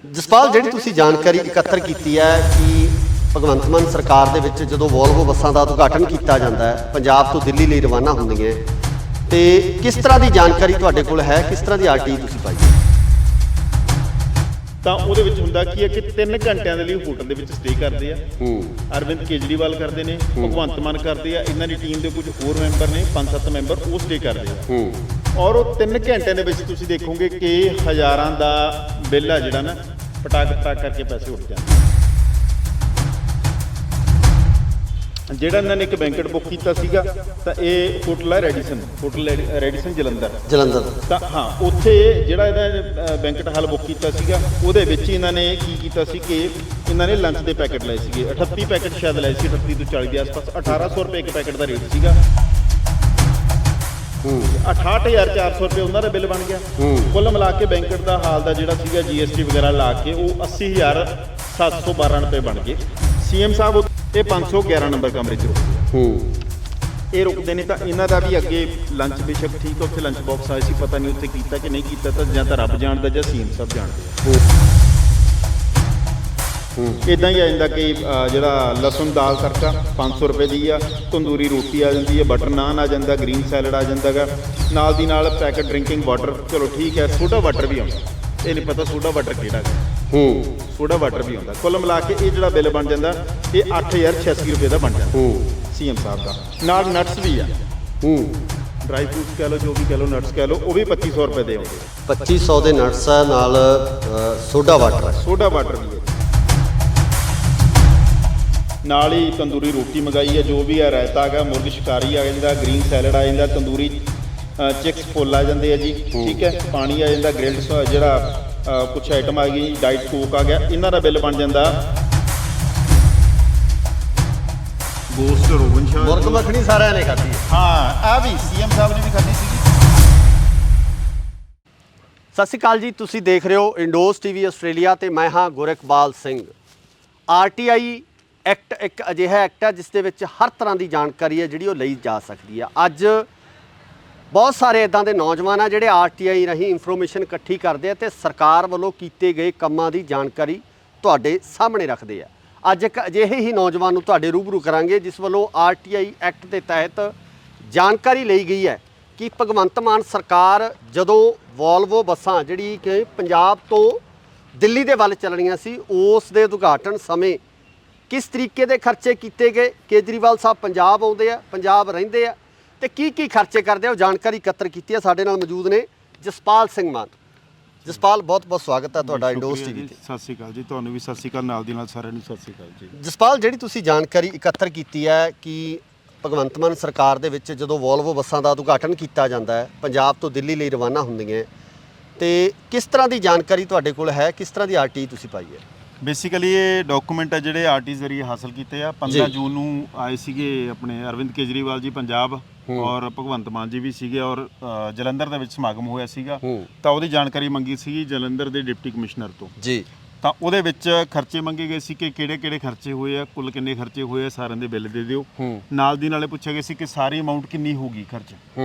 ਜਸਪਾਲ, ਜਿਹੜੀ ਤੁਸੀਂ ਜਾਣਕਾਰੀ ਇਕੱਤਰ ਕੀਤੀ ਹੈ ਕਿ ਭਗਵੰਤ ਮਾਨ ਸਰਕਾਰ ਦੇ ਵਿੱਚ ਜਦੋਂ ਵੋਲਵੋ ਬੱਸਾਂ ਦਾ ਉਦਘਾਟਨ ਕੀਤਾ ਜਾਂਦਾ ਹੈ, ਪੰਜਾਬ ਤੋਂ ਦਿੱਲੀ ਲਈ ਰਵਾਨਾ ਹੁੰਦੀਆਂ, ਤੇ ਕਿਸ ਤਰ੍ਹਾਂ ਦੀ ਜਾਣਕਾਰੀ ਤੁਹਾਡੇ ਕੋਲ ਹੈ, ਕਿਸ ਤਰ੍ਹਾਂ ਦੀ ਆਰਟੀ ਤੁਸੀਂ ਪਾਈ? ਤਾਂ ਉਹਦੇ ਵਿੱਚ ਹੁੰਦਾ ਕੀ ਹੈ ਕਿ 3 ਘੰਟਿਆਂ ਦੇ ਲਈ ਹੋਟਲ ਦੇ ਵਿੱਚ ਸਟੇ ਕਰਦੇ ਆ। ਅਰਵਿੰਦ ਕੇਜਰੀਵਾਲ ਕਰਦੇ ਨੇ, ਭਗਵੰਤ ਮਾਨ ਕਰਦੇ ਆ, ਇਹਨਾਂ ਦੀ ਟੀਮ ਦੇ ਕੁਝ ਹੋਰ ਮੈਂਬਰ ਨੇ, 5-7 ਮੈਂਬਰ, ਉਹ ਸਟੇ ਕਰਦੇ ਆ। ਔਰ ਉਹ 3 ਘੰਟਿਆਂ ਦੇ ਵਿੱਚ ਤੁਸੀਂ ਦੇਖੋਗੇ ਕਿ ਹਜ਼ਾਰਾਂ ਦਾ ਬਿੱਲ ਆ ਜਿਹੜਾ ਨਾ ਪਟਾਕ ਕਰਕੇ ਪੈਸੇ ਉੱਡ ਜਾਂਦੇ। ਜਿਹੜਾ ਇਹਨਾਂ ਨੇ ਇੱਕ ਬੈਂਕਟ ਬੁੱਕ ਕੀਤਾ ਸੀਗਾ ਤਾਂ ਇਹ ਹੋਟਲ ਹੈ ਰੈਡੀਸਨ ਜਲੰਧਰ। ਤਾਂ ਹਾਂ, ਉੱਥੇ ਜਿਹੜਾ ਇਹਦਾ ਬੈਂਕਟ ਹਾਲ ਬੁੱਕ ਕੀਤਾ ਸੀਗਾ ਉਹਦੇ ਵਿੱਚ ਇਹਨਾਂ ਨੇ ਕੀ ਕੀਤਾ ਸੀ ਕਿ ਇਹਨਾਂ ਨੇ ਲੰਚ ਦੇ ਪੈਕਟ ਲਏ ਸੀਗੇ। 38 ਪੈਕਟ ਸ਼ਾਇਦ ਲਏ ਸੀ, 38 ਤੋਂ 40 ਦੇ ਆਸ-ਪਾਸ। 1800 ਰੁਪਏ ਇੱਕ ਪੈਕਟ ਦਾ ਰੇਟ ਸੀਗਾ। 68,400 ਰੁਪਏ ਉਹਨਾਂ ਦਾ ਬਿੱਲ ਬਣ ਗਿਆ। ਕੁੱਲ ਮਿਲਾ ਕੇ ਬੈਂਕਟ ਦਾ ਹਾਲ ਦਾ ਜਿਹੜਾ ਸੀਗਾ GST ਵਗੈਰਾ ਲਾ ਕੇ ਉਹ 80,712 ਰੁਪਏ ਬਣ ਗਏ। CM ਸਾਹਿਬ ਇਹ 511 ਨੰਬਰ ਕਮਰੇ 'ਚ ਰੁਕਦੇ ਇਹ ਰੁਕਦੇ ਨੇ। ਤਾਂ ਇਹਨਾਂ ਦਾ ਵੀ ਅੱਗੇ ਲੰਚ ਬੇਸ਼ੱਕ ਠੀਕ ਹੈ, ਉੱਥੇ ਲੰਚ ਬਾਕਸ ਆਏ ਸੀ, ਪਤਾ ਨਹੀਂ ਉੱਥੇ ਕੀਤਾ ਕਿ ਨਹੀਂ ਕੀਤਾ, ਤਾਂ ਜਾਂ ਤਾਂ ਰੱਬ ਜਾਣਦਾ ਜਾਂ CM ਸਾਹਿਬ ਜਾਣਦੇ ਆ। ਇੱਦਾਂ ਹੀ ਆ ਜਾਂਦਾ ਕਿ ਜਿਹੜਾ ਲਸਣ ਦਾਲ ਤੜਕਾ 500 ਰੁਪਏ ਦੀ ਆ, ਤੰਦੂਰੀ ਰੋਟੀ ਆ ਜਾਂਦੀ ਹੈ, ਬਟਰ ਨਾਨ ਆ ਜਾਂਦਾ, ਗ੍ਰੀਨ ਸੈਲਡ ਆ ਜਾਂਦਾ ਗਾ, ਨਾਲ ਦੀ ਨਾਲ ਪੈਕਟ ਡਰਿੰਕਿੰਗ ਵਾਟਰ। ਚਲੋ ਠੀਕ ਹੈ, ਸੋਡਾ ਵਾਟਰ ਵੀ ਆਉਂਦਾ, ਇਹ ਨਹੀਂ ਪਤਾ ਸੋਡਾ ਵਾਟਰ ਕਿਹੜਾ ਹੈ। ਸੋਡਾ ਵਾਟਰ ਵੀ ਆਉਂਦਾ। ਕੁੱਲ ਮਿਲਾ ਕੇ ਇਹ ਜਿਹੜਾ ਬਿੱਲ ਬਣ ਜਾਂਦਾ ਇਹ 8,086 ਰੁਪਏ ਦਾ ਬਣ ਜਾਂਦਾ CM ਸਾਹਿਬ ਦਾ। ਨਾਲ ਨਟਸ ਵੀ ਆ, ਡਰਾਈ ਫਰੂਟਸ ਕਹਿ ਲਓ, ਜੋ ਵੀ ਕਹਿ ਲਓ, ਨਟਸ ਕਹਿ ਲਓ, ਉਹ ਵੀ 2500 ਰੁਪਏ ਦੇ ਆਉਂਦੇ। 2500 ਦੇ ਨਟਸ ਆ, ਨਾਲ ਸੋਡਾ ਵਾਟਰ ਵੀ ਹੈ। ਨਾਲ ਹੀ ਤੰਦੂਰੀ ਰੋਟੀ ਮੰਗਾਈ ਹੈ, ਜੋ ਵੀ ਹੈ, ਰਾਇਤਾ ਹੈਗਾ, ਮੁਰਗ ਸ਼ਿਕਾਰੀ ਆ ਜਾਂਦਾ, ਗ੍ਰੀਨ ਸੈਲਡ ਆ ਜਾਂਦਾ, ਤੰਦੂਰੀ ਚਿਕਸ ਫੁੱਲ ਆ ਜਾਂਦੇ ਆ ਜੀ, ਠੀਕ ਹੈ, ਪਾਣੀ ਆ ਜਾਂਦਾ, ਗ੍ਰਿਲਡ ਜਿਹੜਾ ਕੁਛ ਆਈਟਮ ਆ ਗਈ, ਡਾਈਟ ਕੋਕ ਆ ਗਿਆ। ਇਹਨਾਂ ਦਾ ਬਿੱਲ ਬਣ ਜਾਂਦਾ ਗੋਸਟ ਰੋਗਨ ਸ਼ਾਹ, ਮੁਰਗ ਮੱਖਣੀ ਸਾਰਿਆਂ ਨੇ ਖਾਧੀ। ਹਾਂ, ਆ ਵੀ CM ਸਾਹਿਬ ਨੇ ਵੀ ਖਾਧੀ ਸੀਗੀ। ਸਤਿ ਸ਼੍ਰੀ ਅਕਾਲ ਜੀ, ਤੁਸੀਂ ਦੇਖ ਰਹੇ ਹੋ ਇੰਡੋਜ਼ TV ਆਸਟ੍ਰੇਲੀਆ ਤੇ ਮੈਂ ਹਾਂ ਗੁਰਕਬਾਲ ਸਿੰਘ। RTI ਐਕਟ ਇੱਕ ਅਜਿਹਾ ਐਕਟ ਹੈ ਜਿਸ ਦੇ ਵਿੱਚ ਹਰ ਤਰ੍ਹਾਂ ਦੀ ਜਾਣਕਾਰੀ ਹੈ ਜਿਹੜੀ ਉਹ ਲਈ ਜਾ ਸਕਦੀ ਹੈ। ਅੱਜ ਬਹੁਤ ਸਾਰੇ ਇੱਦਾਂ ਦੇ ਨੌਜਵਾਨ ਆ ਜਿਹੜੇ RTI ਰਾਹੀਂ ਇਨਫੋਰਮੇਸ਼ਨ ਇਕੱਠੀ ਕਰਦੇ ਆ ਤੇ ਸਰਕਾਰ ਵੱਲੋਂ ਕੀਤੇ ਗਏ ਕੰਮਾਂ ਦੀ ਜਾਣਕਾਰੀ ਤੁਹਾਡੇ ਸਾਹਮਣੇ ਰੱਖਦੇ ਆ। ਅੱਜ ਇੱਕ ਅਜਿਹੇ ਹੀ ਨੌਜਵਾਨ ਨੂੰ ਤੁਹਾਡੇ ਰੂਬਰੂ ਕਰਾਂਗੇ ਜਿਸ ਵੱਲੋਂ RTI ਐਕਟ ਦੇ ਤਹਿਤ ਜਾਣਕਾਰੀ ਲਈ ਗਈ ਹੈ ਕਿ ਭਗਵੰਤ ਮਾਨ ਸਰਕਾਰ ਜਦੋਂ ਵੋਲਵੋ ਬੱਸਾਂ ਜਿਹੜੀ ਕਿ ਪੰਜਾਬ ਤੋਂ ਦਿੱਲੀ ਦੇ ਵੱਲ ਚੱਲਣੀਆਂ ਸੀ, ਉਸ ਦੇ ਉਦਘਾਟਨ ਸਮੇਂ ਕਿਸ ਤਰੀਕੇ ਦੇ ਖਰਚੇ ਕੀਤੇ ਗਏ। ਕੇਜਰੀਵਾਲ ਸਾਹਿਬ ਪੰਜਾਬ ਆਉਂਦੇ ਆ, ਪੰਜਾਬ ਰਹਿੰਦੇ ਆ, ਤੇ ਕੀ ਖਰਚੇ ਕਰਦੇ ਆ, ਉਹ ਜਾਣਕਾਰੀ ਇਕੱਤਰ ਕੀਤੀ ਹੈ। ਸਾਡੇ ਨਾਲ ਮੌਜੂਦ ਨੇ ਜਸਪਾਲ ਸਿੰਘ ਮਾਨ। ਜਸਪਾਲ, ਬਹੁਤ ਬਹੁਤ ਸਵਾਗਤ ਹੈ ਤੁਹਾਡਾ ਇੰਡੋਜ਼ TV ਤੇ। ਸਤਿ ਸ਼੍ਰੀ ਅਕਾਲ ਜੀ, ਤੁਹਾਨੂੰ ਵੀ ਸਤਿ ਸ਼੍ਰੀ ਅਕਾਲ, ਨਾਲ ਦੀ ਨਾਲ ਸਾਰਿਆਂ ਨੂੰ ਸਤਿ ਸ਼੍ਰੀ ਅਕਾਲ ਜੀ। ਜਸਪਾਲ, ਜਿਹੜੀ ਤੁਸੀਂ ਜਾਣਕਾਰੀ ਇਕੱਤਰ ਕੀਤੀ ਹੈ ਕਿ ਭਗਵੰਤ ਮਾਨ ਸਰਕਾਰ ਦੇ ਵਿੱਚ ਜਦੋਂ ਵੋਲਵੋ ਬੱਸਾਂ ਦਾ ਉਦਘਾਟਨ ਕੀਤਾ ਜਾਂਦਾ ਹੈ, ਪੰਜਾਬ ਤੋਂ ਦਿੱਲੀ ਲਈ ਰਵਾਨਾ ਹੁੰਦੀਆਂ, ਤੇ ਕਿਸ ਤਰ੍ਹਾਂ ਦੀ ਜਾਣਕਾਰੀ ਤੁਹਾਡੇ ਕੋਲ ਹੈ, ਕਿਸ ਤਰ੍ਹਾਂ ਦੀ RTI ਤੁਸੀਂ ਪਾਈ ਹੈ? ਬੇਸਿਕਲੀ ਇਹ ਡਾਕੂਮੈਂਟ ਹੈ ਜਿਹੜੇ RTI ਜ਼ਰੀਏ ਹਾਸਲ ਕੀਤੇ ਆ। 15 ਜੂਨ ਨੂੰ ਆਏ ਸੀਗੇ ਆਪਣੇ ਅਰਵਿੰਦ ਕੇਜਰੀਵਾਲ ਜੀ ਪੰਜਾਬ, ਔਰ ਭਗਵੰਤ ਮਾਨ ਜੀ ਵੀ ਸੀਗੇ, ਔਰ ਜਲੰਧਰ ਦੇ ਵਿੱਚ ਸਮਾਗਮ ਹੋਇਆ ਸੀਗਾ। ਤਾਂ ਉਹਦੀ ਜਾਣਕਾਰੀ ਮੰਗੀ ਸੀ ਜਲੰਧਰ ਦੇ ਡਿਪਟੀ ਕਮਿਸ਼ਨਰ ਤੋਂ ਜੀ। ਤਾਂ ਉਹਦੇ ਵਿੱਚ ਖਰਚੇ ਮੰਗੇ ਗਏ ਸੀ ਕਿ ਕਿਹੜੇ ਖਰਚੇ ਹੋਏ ਆ, ਕੁੱਲ ਕਿੰਨੇ ਖਰਚੇ ਹੋਏ ਆ, ਸਾਰਿਆਂ ਦੇ ਬਿੱਲ ਦੇ ਦਿਓ। ਨਾਲ ਦੀ ਨਾਲੇ ਪੁੱਛਿਆ ਗਿਆ ਸੀ ਕਿ ਸਾਰੀ ਅਮਾਉਂਟ ਕਿੰਨੀ ਹੋਗੀ, ਖਰਚ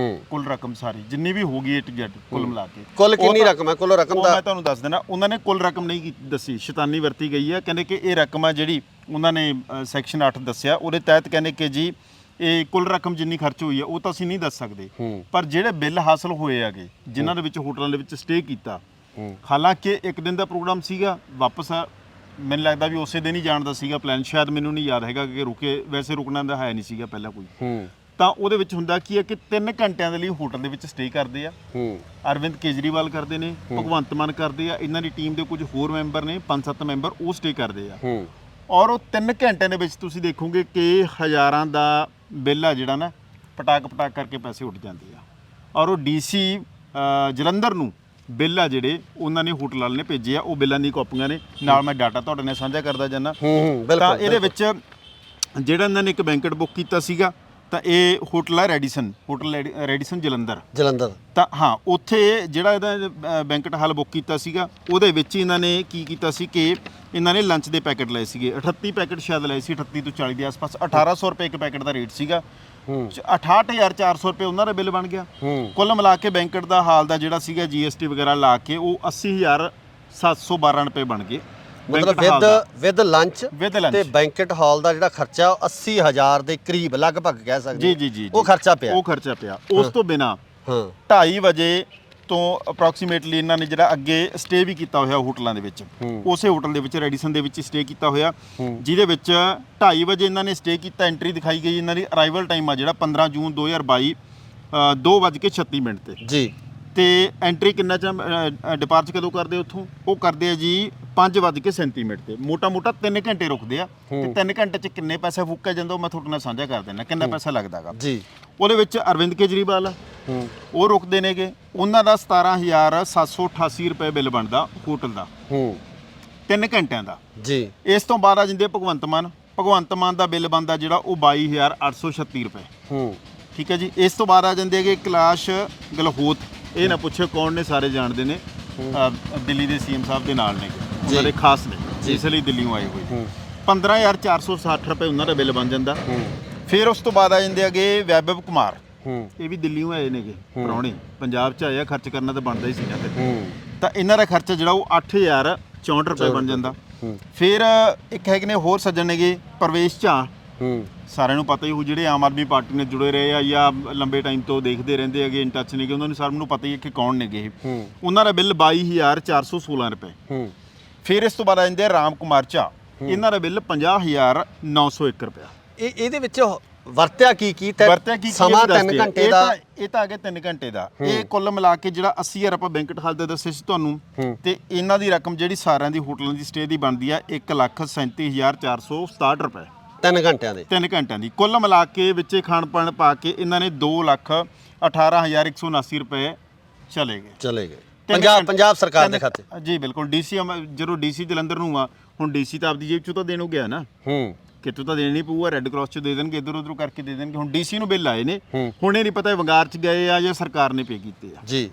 ਕੁੱਲ ਰਕਮ ਸਾਰੀ ਜਿੰਨੀ ਵੀ ਹੋਗੀ A to Z ਕੁੱਲ ਮਿਲਾ ਕੇ। ਕੁੱਲ ਕਿੰਨੀ ਰਕਮ ਹੈ? ਕੁੱਲ ਰਕਮ ਦਾ ਮੈਂ ਤੁਹਾਨੂੰ ਦੱਸ ਦੇਣਾ। ਉਹਨਾਂ ਨੇ ਕੁੱਲ ਰਕਮ ਨਹੀਂ ਦੱਸੀ, ਸ਼ੈਤਾਨੀ ਵਰਤੀ ਗਈ ਹੈ। ਕਹਿੰਦੇ ਕਿ ਇਹ ਰਕਮ ਆ ਜਿਹੜੀ ਉਹਨਾਂ ਨੇ ਸੈਕਸ਼ਨ 8 ਦੱਸਿਆ, ਉਹਦੇ ਤਹਿਤ ਕਹਿੰਦੇ ਕਿ ਜੀ ਇਹ ਕੁੱਲ ਰਕਮ ਜਿੰਨੀ ਖਰਚ ਹੋਈ ਹੈ ਉਹ ਤਾਂ ਅਸੀਂ ਨਹੀਂ ਦੱਸ ਸਕਦੇ, ਪਰ ਜਿਹੜੇ ਬਿੱਲ ਹਾਸਲ ਹੋਏ ਹੈਗੇ ਜਿਨ੍ਹਾਂ ਦੇ ਵਿੱਚ ਹੋਟਲਾਂ ਦੇ ਵਿੱਚ ਸਟੇ ਕੀਤਾ, ਹਾਲਾਂਕਿ ਇੱਕ ਦਿਨ ਦਾ ਪ੍ਰੋਗਰਾਮ ਸੀਗਾ, ਵਾਪਸ ਮੈਨੂੰ ਲੱਗਦਾ ਵੀ ਉਸੇ ਦਿਨ ਹੀ ਜਾਣ ਦਾ ਸੀਗਾ ਪਲਾਨ, ਸ਼ਾਇਦ ਮੈਨੂੰ ਨਹੀਂ ਯਾਦ ਹੈਗਾ ਕਿ ਰੁਕੇ, ਵੈਸੇ ਰੁਕਣਾ ਦਾ ਹੈ ਨਹੀਂ ਸੀਗਾ ਪਹਿਲਾਂ ਕੋਈ। ਤਾਂ ਉਹਦੇ ਵਿੱਚ ਹੁੰਦਾ ਕੀ ਹੈ ਕਿ 3 ਘੰਟਿਆਂ ਦੇ ਲਈ ਹੋਟਲ ਦੇ ਵਿੱਚ ਸਟੇ ਕਰਦੇ ਆ। ਅਰਵਿੰਦ ਕੇਜਰੀਵਾਲ ਕਰਦੇ ਨੇ, ਭਗਵੰਤ ਮਾਨ ਕਰਦੇ ਆ, ਇਹਨਾਂ ਦੀ ਟੀਮ ਦੇ ਕੁਝ ਹੋਰ ਮੈਂਬਰ ਨੇ, 5-7 ਮੈਂਬਰ, ਉਹ ਸਟੇ ਕਰਦੇ ਆ। ਔਰ ਉਹ 3 ਘੰਟਿਆਂ ਦੇ ਵਿੱਚ ਤੁਸੀਂ ਦੇਖੋਗੇ ਕਿ ਹਜ਼ਾਰਾਂ ਦਾ ਬਿੱਲ ਆ ਜਿਹੜਾ ਨਾ ਪਟਾਕ ਕਰਕੇ ਪੈਸੇ ਉੱਡ ਜਾਂਦੇ ਆ। ਔਰ ਉਹ DC ਜਲੰਧਰ ਨੂੰ ਬਿੱਲ ਆ ਜਿਹੜੇ ਉਹਨਾਂ ਨੇ ਹੋਟਲ ਵਾਲੇ ਨੇ ਭੇਜੇ ਆ, ਉਹ ਬਿੱਲਾਂ ਦੀ ਕਾਪੀਆਂ ਨੇ, ਨਾਲ ਮੈਂ ਡਾਟਾ ਤੁਹਾਡੇ ਨਾਲ ਸਾਂਝਾ ਕਰਦਾ ਜਾਂਦਾ। ਤਾਂ ਇਹਦੇ ਵਿੱਚ ਜਿਹੜਾ ਇਹਨਾਂ ਨੇ ਇੱਕ ਬੈਂਕਟ ਬੁੱਕ ਕੀਤਾ ਸੀਗਾ ਤਾਂ ਇਹ ਹੋਟਲ ਹੈ ਰੈਡੀਸਨ ਜਲੰਧਰ। ਤਾਂ ਹਾਂ, ਉੱਥੇ ਜਿਹੜਾ ਇਹਦਾ ਬੈਂਕਟ ਹਾਲ ਬੁੱਕ ਕੀਤਾ ਸੀਗਾ ਉਹਦੇ ਵਿੱਚ ਇਹਨਾਂ ਨੇ ਕੀ ਕੀਤਾ ਸੀ ਕਿ ਇਹਨਾਂ ਨੇ ਲੰਚ ਦੇ ਪੈਕਟ ਲਏ ਸੀਗੇ। 38 ਪੈਕਟ ਸ਼ਾਇਦ ਲਏ ਸੀ, 38 ਤੋਂ 40 ਦੇ ਆਸ-ਪਾਸ। 1800 ਰੁਪਏ ਇੱਕ ਪੈਕਟ ਦਾ ਰੇਟ ਸੀਗਾ। 68,400 ਰੁਪਏ ਉਹਨਾਂ ਦਾ ਬਿੱਲ ਬਣ ਗਿਆ। ਕੁੱਲ ਮਿਲਾ ਕੇ ਬੈਂਕਟ ਦਾ ਹਾਲ ਦਾ ਜਿਹੜਾ ਸੀਗਾ GST ਵਗੈਰਾ ਲਾ ਕੇ ਉਹ 712 ਰੁਪਏ ਬਣ ਗਏ। ਮਤਲਬ ਵਿਦ ਲੰਚ ਤੇ ਬੈਂਕਟ ਹਾਲ ਦਾ ਜਿਹੜਾ ਖਰਚਾ 80000 ਦੇ ਕਰੀਬ ਲਗਭਗ ਕਹਿ ਸਕਦੇ ਜੀ ਉਹ ਖਰਚਾ ਪਿਆ। ਉਸ ਤੋਂ ਬਿਨਾ 2:30 ਵਜੇ ਤੋਂ ਅਪਰੋਕਸੀਮੇਟਲੀ ਇਹਨਾਂ ਨੇ ਜਿਹੜਾ ਅੱਗੇ ਸਟੇ ਵੀ ਕੀਤਾ ਹੋਇਆ ਹੋਟਲਾਂ ਦੇ ਵਿੱਚ, ਉਸੇ ਹੋਟਲ ਦੇ ਵਿੱਚ ਰੈਡੀਸਨ ਦੇ ਵਿੱਚ ਸਟੇ ਕੀਤਾ ਹੋਇਆ, ਜਿਹਦੇ ਵਿੱਚ 2:30 ਵਜੇ ਇਹਨਾਂ ਨੇ ਸਟੇ ਕੀਤਾ। ਐਂਟਰੀ ਦਿਖਾਈ ਗਈ ਇਹਨਾਂ ਦੀ ਅਰਾਈਵਲ ਟਾਈਮ ਆ ਜਿਹੜਾ 15 ਜੂਨ 2022 2:36 ਤੇ ਜੀ। ਤੇ ਐਂਟਰੀ ਕਿੰਨਾ ਚ ਡਿਪਾਰਚਰ ਕਦੋਂ ਕਰਦੇ ਉੱਥੋਂ? ਉਹ ਕਰਦੇ ਆ ਜੀ 5:37 ਤੇ। ਮੋਟਾ 3 ਘੰਟੇ ਰੁਕਦੇ ਆ ਤੇ 3 ਘੰਟੇ ਚ ਕਿੰਨੇ ਪੈਸੇ ਫੂਕਿਆ ਜਾਂਦਾ ਉਹ ਮੈਂ ਤੁਹਾਡੇ ਨਾਲ ਸਾਂਝਾ ਕਰ ਦਿੰਦਾ, ਕਿੰਨਾ ਪੈਸਾ ਲੱਗਦਾਗਾ ਜੀ। ਉਹਦੇ ਵਿੱਚ ਅਰਵਿੰਦ ਕੇਜਰੀਵਾਲ ਆ, ਉਹ ਰੁਕਦੇ ਨੇਗੇ, ਉਹਨਾਂ ਦਾ 17788 ਰੁਪਏ ਬਿੱਲ ਬਣਦਾ ਹੋਟਲ ਦਾ 3 ਘੰਟਿਆਂ ਦਾ ਜੀ। ਇਸ ਤੋਂ ਬਾਅਦ ਆ ਜਾਂਦੇ ਭਗਵੰਤ ਮਾਨ ਦਾ ਬਿੱਲ ਬਣਦਾ ਜਿਹੜਾ ਉਹ 22836 ਰੁਪਏ ਠੀਕ ਹੈ ਜੀ। ਇਸ ਤੋਂ ਬਾਅਦ ਆ ਜਾਂਦੇ ਹੈਗੇ ਕੈਲਾਸ਼ ਗਲਹੋਤ, ਇਹ ਨਾ ਪੁੱਛੋ ਕੌਣ ਨੇ, ਸਾਰੇ ਜਾਣਦੇ ਨੇ, ਦਿੱਲੀ ਦੇ ਸੀਐਮ ਸਾਹਿਬ ਦੇ ਨਾਲ ਨੇ, ਉਹਨਾਂ ਦੇ ਖਾਸ ਨੇ, ਇਸ ਲਈ ਦਿੱਲੀੋਂ ਆਏ ਹੋਏ। 15460 ਰੁਪਏ ਉਹਨਾਂ ਦਾ ਬਿੱਲ ਬਣ ਜਾਂਦਾ। ਫਿਰ ਉਸ ਤੋਂ ਬਾਅਦ ਆ ਜਾਂਦੇ ਹੈਗੇ ਵੈਭਵ ਕੁਮਾਰ, ਇਹ ਵੀ ਦਿੱਲੀੋਂ ਆਏ ਨੇਗੇ ਪ੍ਰਾਹੁਣੇ, ਪੰਜਾਬ 'ਚ ਆਏ ਆ, ਖਰਚ ਕਰਨਾ ਤਾਂ ਬਣਦਾ ਹੀ ਸੀ ਨਾ ਫਿਰ। ਤਾਂ ਇਹਨਾਂ ਦਾ ਖਰਚਾ ਜਿਹੜਾ ਉਹ 8064 ਰੁਪਏ ਬਣ ਜਾਂਦਾ। ਫਿਰ ਇੱਕ ਹੈਗੇ ਨੇ ਹੋਰ ਸੱਜਣ ਨੇਗੇ ਪ੍ਰਵੇਸ਼ ਝਾਂ, ਸਾਰਿਆਂ ਨੂੰ ਪਤਾ ਹੀ ਹੋ, ਜਿਹੜੇ ਆਮ ਆਦਮੀ ਪਾਰਟੀ ਨਾਲ ਜੁੜੇ ਰਹੇ ਆ ਜਾਂ ਲੰਬੇ ਟਾਈਮ ਤੋਂ ਦੇਖਦੇ ਰਹਿੰਦੇ ਹੈਗੇ, ਇਨ ਟੱਚ ਨੇਗੇ, ਉਹਨਾਂ ਨੂੰ ਸਾਰਿਆਂ ਨੂੰ ਪਤਾ ਹੀ ਹੈ ਕਿ ਕੌਣ ਨੇਗੇ ਇਹ। ਉਹਨਾਂ ਦਾ ਬਿੱਲ 22416 ਰੁਪਏ। ਫਿਰ ਇਸ ਤੋਂ ਬਾਅਦ ਆ ਜਾਂਦੇ ਰਾਮ ਕੁਮਾਰ ਝਾ, ਇਹਨਾਂ ਦਾ ਬਿੱਲ 50901 ਰੁਪਇਆ। ਇਹਦੇ ਵਿੱਚ ਵਰਤਿਆ ਕੀ ਸਮਾਂ 3 ਘੰਟੇ ਦਾ, ਇਹ ਤਾਂ ਆ ਗਿਆ 3 ਘੰਟੇ ਦਾ। ਇਹ ਕੁੱਲ ਮਿਲਾ ਕੇ ਜਿਹੜਾ 80000 ਆਪਾਂ ਬੈਂਕਟ ਹਾਲ ਦੇ ਦੱਸੇ ਸੀ ਤੁਹਾਨੂੰ, ਤੇ ਇਹਨਾਂ ਦੀ ਰਕਮ ਜਿਹੜੀ ਸਾਰਿਆਂ ਦੀ ਹੋਟਲਾਂ ਦੀ ਸਟੇ ਦੀ ਬਣਦੀ ਆ 1,37,467 ਰੁਪਏ 3 ਘੰਟਿਆਂ ਦੀ। ਕੁੱਲ ਮਿਲਾ ਕੇ ਵਿੱਚੇ ਖਾਣ ਪਾਣ ਪਾ ਕੇ ਇਹਨਾਂ ਨੇ 2,18,179 ਰੁਪਏ ਚਲੇ ਗਏ ਪੰਜਾਬ ਸਰਕਾਰ ਦੇ ਖਾਤੇ ਜੀ। ਬਿਲਕੁਲ। ਡੀਸੀ ਜਦੋਂ ਡੀਸੀ ਜਲੰਧਰ ਨੂੰ ਆ, ਹੁਣ ਡੀਸੀ ਤਾਂ ਆਪਦੀ ਜੇਬ ਚੋਂ ਤਾਂ ਦੇਣੋਂ ਗਿਆ ਨਾ, ਕਿਤੋਂ ਤਾਂ ਦੇਣੀ ਪਊਗਾ, ਰੈੱਡ ਕਰਾਸ ਚ ਦੇ ਦੇਣਗੇ, ਇੱਧਰ ਉੱਧਰ ਕਰਕੇ ਦੇ ਦੇਣਗੇ। ਹੁਣ ਡੀਸੀ ਨੂੰ ਬਿੱਲ ਆਏ ਨੇ, ਹੁਣ ਇਹ ਨਹੀਂ ਪਤਾ ਵੰਗਾਰ ਚ ਗਏ ਆ ਜਾਂ ਸਰਕਾਰ ਨੇ ਪੇ ਕੀਤੇ ਆ ਜੀ,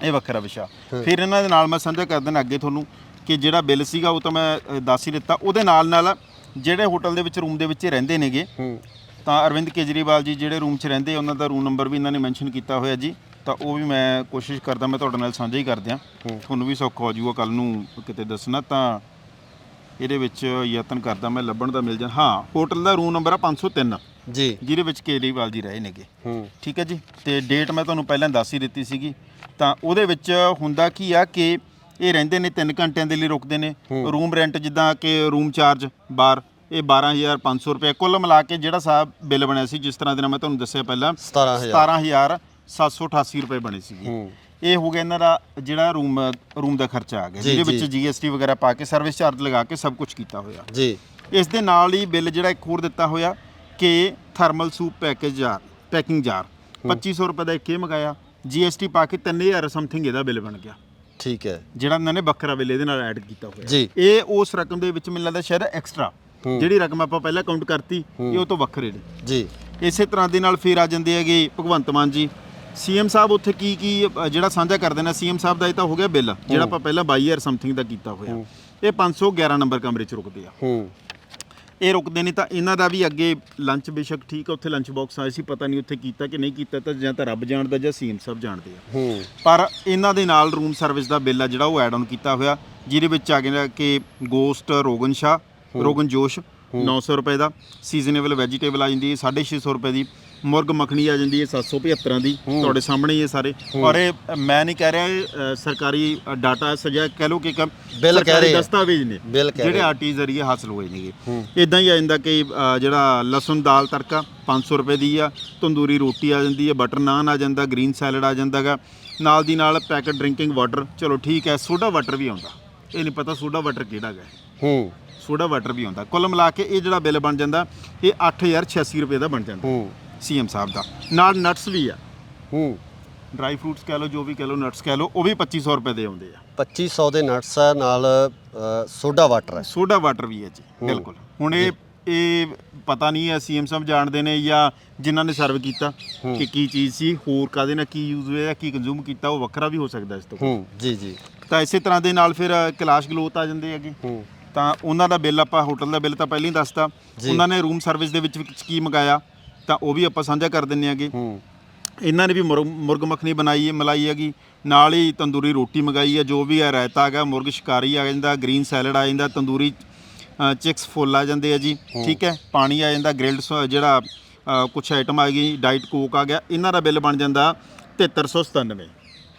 ਇਹ ਵੱਖਰਾ ਵਿਸ਼ਾ। ਫਿਰ ਇਹਨਾਂ ਦੇ ਨਾਲ ਮੈਂ ਸਾਂਝਾ ਕਰ ਦੇਣਾ ਅੱਗੇ ਤੁਹਾਨੂੰ ਕਿ ਜਿਹੜਾ ਬਿੱਲ ਸੀਗਾ ਉਹ ਤਾਂ ਮੈਂ ਦੱਸ ਹੀ ਦਿੱਤਾ। ਉਹਦੇ ਨਾਲ ਜਿਹੜੇ ਹੋਟਲ ਦੇ ਵਿੱਚ ਰੂਮ ਦੇ ਵਿੱਚ ਰਹਿੰਦੇ ਨੇਗੇ, ਤਾਂ ਅਰਵਿੰਦ ਕੇਜਰੀਵਾਲ ਜੀ ਜਿਹੜੇ ਰੂਮ 'ਚ ਰਹਿੰਦੇ, ਉਹਨਾਂ ਦਾ ਰੂਮ ਨੰਬਰ ਵੀ ਇਹਨਾਂ ਨੇ ਮੈਂਸ਼ਨ ਕੀਤਾ ਹੋਇਆ ਜੀ। ਤਾਂ ਉਹ ਵੀ ਮੈਂ ਕੋਸ਼ਿਸ਼ ਕਰਦਾ ਮੈਂ ਤੁਹਾਡੇ ਨਾਲ ਸਾਂਝਾ ਹੀ ਕਰਦਿਆਂ, ਤੁਹਾਨੂੰ ਵੀ ਸੌਖਾ ਹੋ ਜਾਊਗਾ ਕੱਲ੍ਹ ਨੂੰ ਕਿਤੇ ਦੱਸਣਾ। ਤਾਂ ਇਹਦੇ ਵਿੱਚ ਯਤਨ ਕਰਦਾ ਮੈਂ ਲੱਭਣ ਦਾ ਮਿਲ ਜਾ। ਹਾਂ, ਹੋਟਲ ਦਾ ਰੂਮ ਨੰਬਰ ਆ 503 ਜੀ, ਜਿਹਦੇ ਵਿੱਚ ਕੇਜਰੀਵਾਲ ਜੀ ਰਹੇ ਨੇਗੇ, ਠੀਕ ਹੈ ਜੀ। ਤੇ ਡੇਟ ਮੈਂ ਤੁਹਾਨੂੰ ਪਹਿਲਾਂ ਦੱਸ ਹੀ ਦਿੱਤੀ ਸੀਗੀ। ਤਾਂ ਉਹਦੇ ਵਿੱਚ ਹੁੰਦਾ ਕੀ ਆ ਕਿ ਇਹ ਰਹਿੰਦੇ ਨੇ 3 ਘੰਟਿਆਂ ਦੇ ਲਈ ਰੁਕਦੇ ਨੇ। ਰੂਮ ਰੈਂਟ ਜਿੱਦਾਂ ਕਿ ਰੂਮ ਚਾਰਜ ਬਾਰ ਇਹ 12500 ਰੁਪਏ। ਕੁੱਲ ਮਿਲਾ ਕੇ ਜਿਹੜਾ ਸਾਹਿਬ ਬਿੱਲ ਬਣਿਆ ਸੀ, ਜਿਸ ਤਰ੍ਹਾਂ ਦੇ ਨਾਲ ਮੈਂ ਤੁਹਾਨੂੰ ਦੱਸਿਆ ਪਹਿਲਾਂ, 17788 ਰੁਪਏ ਬਣੇ ਸੀਗੇ। ਇਹ ਹੋ ਗਿਆ ਇਹਨਾਂ ਦਾ ਜਿਹੜਾ ਰੂਮ ਦਾ ਖਰਚਾ ਆ ਗਿਆ, ਜਿਹਦੇ ਵਿੱਚ GST ਵਗੈਰਾ ਪਾ ਕੇ ਸਰਵਿਸ ਚਾਰਜ ਲਗਾ ਕੇ ਸਭ ਕੁਝ ਕੀਤਾ ਹੋਇਆ ਜੀ। ਇਸ ਦੇ ਨਾਲ ਹੀ ਬਿੱਲ ਜਿਹੜਾ ਇੱਕ ਹੋਰ ਦਿੱਤਾ ਹੋਇਆ ਕਿ ਥਰਮਲ ਸੂਪ ਪੈਕਿੰਗ ਜਾਰ 2500 ਰੁਪਏ ਦਾ ਇੱਕ ਇਹ ਮੰਗਾਇਆ, GST ਪਾ ਕੇ 3000 ਸਮਥਿੰਗ ਇਹਦਾ ਬਿੱਲ ਬਣ ਗਿਆ, ਠੀਕ ਹੈ, ਜਿਹੜਾ ਇਹਨਾਂ ਨੇ ਵੱਖਰਾ ਬਿੱਲ ਇਹਦੇ ਨਾਲ ਐਡ ਕੀਤਾ ਹੋਇਆ। ਇਹ ਉਸ ਰਕਮ ਦੇ ਵਿੱਚ ਮੈਨੂੰ ਲੱਗਦਾ ਸ਼ਾਇਦ ਐਕਸਟਰਾ ਜਿਹੜੀ ਰਕਮ ਆਪਾਂ ਪਹਿਲਾਂ ਕਾਊਂਟ ਕਰਤੀ, ਇਹ ਉਹ ਤੋਂ ਵੱਖਰੇ ਨੇ ਜੀ। ਇਸੇ ਤਰ੍ਹਾਂ ਦੇ ਨਾਲ ਫਿਰ ਆ ਜਾਂਦੇ ਹੈਗੇ ਭਗਵੰਤ ਮਾਨ ਜੀ, ਸੀਐਮ ਸਾਹਿਬ ਉੱਥੇ ਕੀ ਜਿਹੜਾ ਸਾਂਝਾ ਕਰਦੇ ਨੇ। ਸੀਐਮ ਸਾਹਿਬ ਦਾ ਇਹ ਤਾਂ ਹੋ ਗਿਆ ਬਿੱਲ ਜਿਹੜਾ ਆਪਾਂ ਪਹਿਲਾਂ 22000 ਸਮਥਿੰਗ ਦਾ ਕੀਤਾ ਹੋਇਆ, ਇਹ 511 ਨੰਬਰ ਕਮਰੇ 'ਚ ਰੁਕਦੇ ਆ। ਇਹ ਰੁਕਦੇ ਨਹੀਂ ਤਾਂ ਇਹਨਾਂ ਦਾ ਵੀ ਅੱਗੇ ਲੰਚ ਬੇਸ਼ੱਕ ਠੀਕ ਆ, ਉੱਥੇ ਲੰਚ ਬਾਕਸ ਆਏ ਸੀ, ਪਤਾ ਨਹੀਂ ਉੱਥੇ ਕੀਤਾ ਕਿ ਨਹੀਂ ਕੀਤਾ, ਤਾਂ ਜਾਂ ਤਾਂ ਰੱਬ ਜਾਣਦਾ ਜਾਂ ਸੀਐਮ ਸਾਹਿਬ ਜਾਣਦੇ ਆ। ਪਰ ਇਹਨਾਂ ਦੇ ਨਾਲ ਰੂਮ ਸਰਵਿਸ ਦਾ ਬਿੱਲ ਆ ਜਿਹੜਾ ਉਹ ਐਡ ਆਨ ਕੀਤਾ ਹੋਇਆ, ਜਿਹਦੇ ਵਿੱਚ ਆ ਗਿਆ ਕਿ ਗੋਸਟ ਰੋਗਨ ਜੋਸ਼ 900 ਰੁਪਏ ਦਾ, ਸੀਜ਼ਨੇਬਲ ਵੈਜੀਟੇਬਲ ਆ ਜਾਂਦੀ ਹੈ 650 ਰੁਪਏ ਦੀ, ਮੁਰਗ ਮੱਖਣੀ ਆ ਜਾਂਦੀ ਹੈ 775 ਦੀ, ਤੁਹਾਡੇ ਸਾਹਮਣੇ ਹੀ ਇਹ ਸਾਰੇ। ਔਰ ਇਹ ਮੈਂ ਨਹੀਂ ਕਹਿ ਰਿਹਾ, ਸਰਕਾਰੀ ਡਾਟਾ ਸਜਾ ਕਹਿ ਲਓ ਕਿ ਬਿੱਲ ਕਹਿ ਰਹੇ ਦਸਤਾਵੇਜ਼ ਨੇ ਜਿਹੜੇ ਆਰਟੀ ਜ਼ਰੀਏ ਹਾਸਲ ਹੋਏ ਨੇਗੇ। ਇਦਾਂ ਹੀ ਆ ਜਾਂਦਾ ਕਿ ਜਿਹੜਾ ਲਸਣ ਦਾਲ ਤੜਕਾ 500 ਰੁਪਏ ਦੀ ਆ, ਤੰਦੂਰੀ ਰੋਟੀ ਆ ਜਾਂਦੀ ਹੈ, ਬਟਰ ਨਾਨ ਆ ਜਾਂਦਾ, ਗ੍ਰੀਨ ਸੈਲਡ ਆ ਜਾਂਦਾ ਗਾ, ਨਾਲ ਦੀ ਨਾਲ ਪੈਕਟ ਡਰਿੰਕਿੰਗ ਵਾਟਰ, ਚਲੋ ਠੀਕ ਹੈ, ਸੋਡਾ ਵਾਟਰ ਵੀ ਆਉਂਦਾ, ਇਹ ਨਹੀਂ ਪਤਾ ਸੋਡਾ ਵਾਟਰ ਕਿਹੜਾ ਗਾ, ਸੋਡਾ ਵਾਟਰ ਵੀ ਆਉਂਦਾ। ਕੁੱਲ ਮਿਲਾ ਕੇ ਇਹ ਜਿਹੜਾ ਬਿੱਲ ਬਣ ਜਾਂਦਾ ਇਹ 8086 ਰੁਪਏ ਦਾ ਬਣ ਜਾਂਦਾ ਸੀਐਮ ਸਾਹਿਬ ਦਾ। ਨਾਲ ਨਟਸ ਵੀ ਆ, ਡਰਾਈ ਫਰੂਟਸ ਕਹਿ ਲਓ, ਜੋ ਵੀ ਕਹਿ ਲਓ, ਨਟਸ ਕਹਿ ਲਓ, ਉਹ ਵੀ 2500 ਰੁਪਏ ਦੇ ਆਉਂਦੇ ਆ। 2500 ਦੇ ਨਟਸ ਆ, ਨਾਲ ਸੋਡਾ ਵਾਟਰ ਵੀ ਹੈ ਜੀ, ਬਿਲਕੁਲ। ਹੁਣ ਇਹ ਪਤਾ ਨਹੀਂ ਹੈ ਸੀਐਮ ਸਾਹਿਬ ਜਾਣਦੇ ਨੇ ਜਾਂ ਜਿਨ੍ਹਾਂ ਨੇ ਸਰਵ ਕੀਤਾ ਕਿ ਕੀ ਚੀਜ਼ ਸੀ, ਹੋਰ ਕਾਹਦੇ ਨਾਲ ਕੀ ਯੂਜ਼ ਹੋਇਆ, ਕੀ ਕੰਜ਼ੂਮ ਕੀਤਾ, ਉਹ ਵੱਖਰਾ ਵੀ ਹੋ ਸਕਦਾ ਇਸ ਤੋਂ ਜੀ। ਤਾਂ ਇਸੇ ਤਰ੍ਹਾਂ ਦੇ ਨਾਲ ਫਿਰ ਕੈਲਾਸ਼ ਗਲੋਤ ਆ ਜਾਂਦੇ ਹੈਗੇ, ਤਾਂ ਉਹਨਾਂ ਦਾ ਬਿੱਲ ਆਪਾਂ ਹੋਟਲ ਦਾ ਬਿੱਲ ਤਾਂ ਪਹਿਲਾਂ ਹੀ ਦੱਸਤਾ, ਉਹਨਾਂ ਨੇ ਰੂਮ ਸਰਵਿਸ ਦੇ ਵਿੱਚ ਕੀ ਮੰਗਾਇਆ ਤਾਂ ਉਹ ਵੀ ਆਪਾਂ ਸਾਂਝਾ ਕਰ ਦਿੰਦੇ ਆਂਗੇ। ਇਹਨਾਂ ਨੇ ਵੀ ਮੁਰਗ ਮੱਖਣੀ ਬਣਾਈ ਹੈ, ਮਲਾਈ ਹੈਗੀ, ਨਾਲ ਹੀ ਤੰਦੂਰੀ ਰੋਟੀ ਮੰਗਾਈ ਹੈ, ਜੋ ਵੀ ਹੈ ਰਾਇਤਾ ਹੈਗਾ, ਮੁਰਗ ਸ਼ਿਕਾਰੀ ਆ ਜਾਂਦਾ, ਗ੍ਰੀਨ ਸੈਲਡ ਆ ਜਾਂਦਾ, ਤੰਦੂਰੀ ਚਿਕਸ ਫੁੱਲ ਆ ਜਾਂਦੇ ਆ ਜੀ, ਠੀਕ ਹੈ, ਪਾਣੀ ਆ ਜਾਂਦਾ, ਗ੍ਰਿਲਡ ਜਿਹੜਾ ਕੁਛ ਆਈਟਮ ਆ ਗਈ, ਡਾਈਟ ਕੋਕ ਆ ਗਿਆ। ਇਹਨਾਂ ਦਾ ਬਿੱਲ ਬਣ ਜਾਂਦਾ 7397,